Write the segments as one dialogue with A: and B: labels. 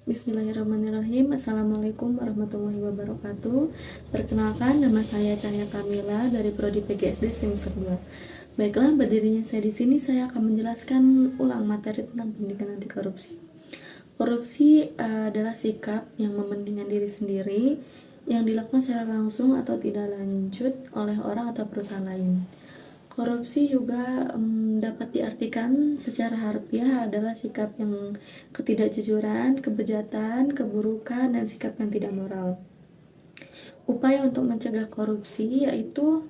A: Bismillahirrahmanirrahim. Assalamualaikum warahmatullahi wabarakatuh. Perkenalkan, nama saya Cahya Kamila dari Prodi PGSD semester 2. Baiklah, berdirinya saya di sini, saya akan menjelaskan ulang materi tentang pendidikan anti korupsi. Korupsi adalah sikap yang mementingkan diri sendiri yang dilakukan secara langsung atau tidak lanjut oleh orang atau perusahaan lain. Korupsi juga dapat diartikan secara harfiah adalah sikap yang ketidakjujuran, kebejatan, keburukan, dan sikap yang tidak moral. Upaya untuk mencegah korupsi yaitu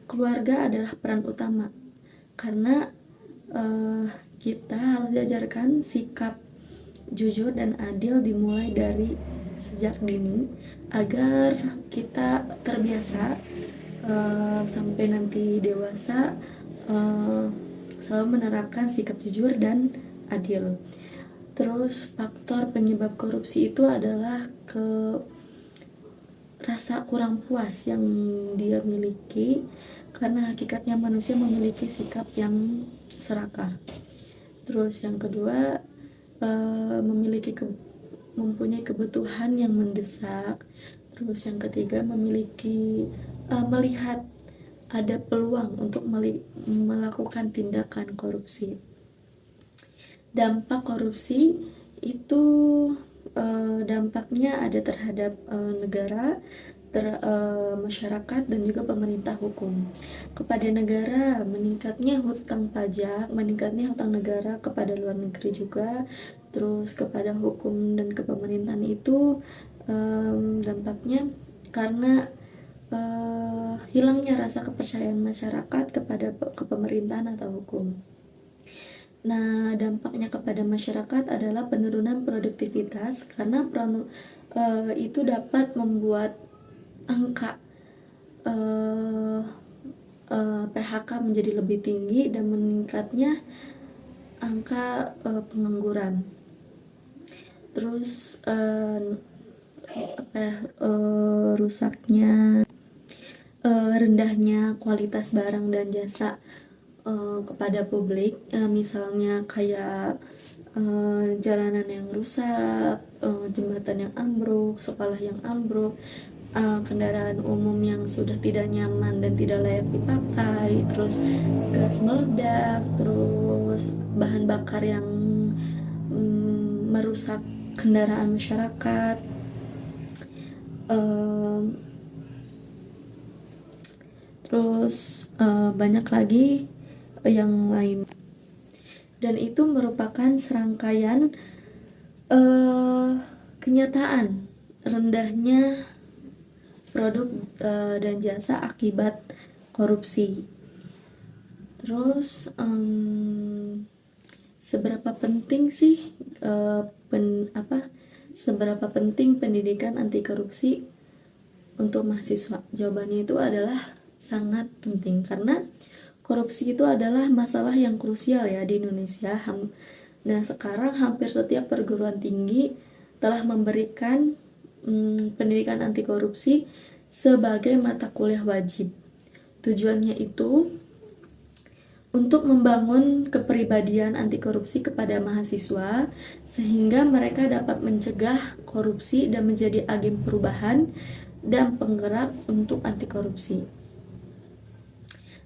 A: keluarga adalah peran utama, karena kita harus diajarkan sikap jujur dan adil dimulai dari sejak dini agar kita terbiasa sampai nanti dewasa selalu menerapkan sikap jujur dan adil. Terus faktor penyebab korupsi itu adalah rasa kurang puas yang dia miliki, karena hakikatnya manusia memiliki sikap yang serakah. Terus yang kedua, mempunyai kebutuhan yang mendesak. Terus yang ketiga, melihat ada peluang untuk melakukan tindakan korupsi. Dampak korupsi itu dampaknya ada terhadap negara, masyarakat, dan juga pemerintah hukum. Kepada negara, meningkatnya hutang pajak, meningkatnya hutang negara kepada luar negeri juga. Terus kepada hukum dan kepemerintahan itu dampaknya karena hilangnya rasa kepercayaan masyarakat kepada kepemerintahan atau hukum. Nah, dampaknya kepada masyarakat adalah penurunan produktivitas, karena itu dapat membuat angka PHK menjadi lebih tinggi dan meningkatnya angka pengangguran. Terus rusaknya, rendahnya kualitas barang dan jasa kepada publik, misalnya kayak jalanan yang rusak, jembatan yang ambruk, sekolah yang ambruk, kendaraan umum yang sudah tidak nyaman dan tidak layak dipakai, terus gas meledak, terus bahan bakar yang merusak kendaraan masyarakat, terus banyak lagi yang lain. Dan itu merupakan serangkaian kenyataan rendahnya produk dan jasa akibat korupsi. Terus seberapa penting sih seberapa penting pendidikan anti korupsi untuk mahasiswa? Jawabannya itu adalah sangat penting, karena korupsi itu adalah masalah yang krusial ya di Indonesia. Nah, sekarang hampir setiap perguruan tinggi telah memberikan pendidikan anti korupsi sebagai mata kuliah wajib. Tujuannya itu untuk membangun kepribadian anti korupsi kepada mahasiswa, sehingga mereka dapat mencegah korupsi dan menjadi agen perubahan dan penggerak untuk anti korupsi.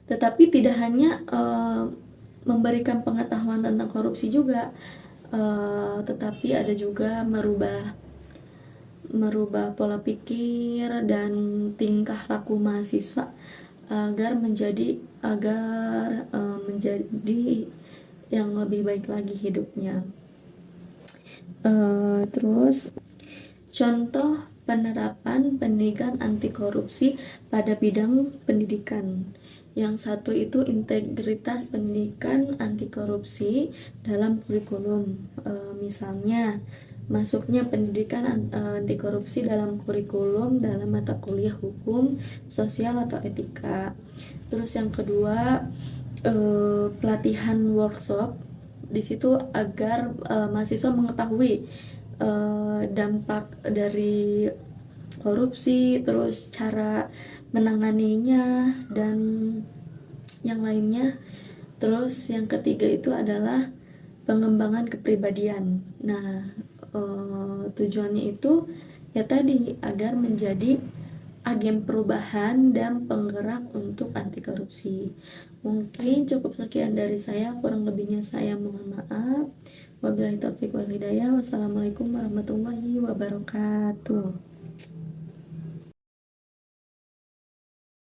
A: Tetapi tidak hanya memberikan pengetahuan tentang korupsi juga, tetapi ada juga merubah pola pikir dan tingkah laku mahasiswa agar menjadi yang lebih baik lagi hidupnya. Terus contoh penerapan pendidikan anti korupsi pada bidang pendidikan. Yang satu itu integritas pendidikan anti korupsi dalam kurikulum. Misalnya masuknya pendidikan anti korupsi dalam kurikulum dalam mata kuliah hukum, sosial, atau etika. Terus yang kedua, pelatihan workshop di situ agar mahasiswa mengetahui dampak dari korupsi, terus cara menanganinya, dan yang lainnya. Terus yang ketiga itu adalah pengembangan kepribadian. Nah, tujuannya itu ya tadi agar menjadi agen perubahan dan penggerak untuk anti korupsi. Mungkin cukup sekian dari saya, kurang lebihnya saya mohon maaf. Wabillahi taufiq wal hidayah. Wassalamualaikum warahmatullahi wabarakatuh.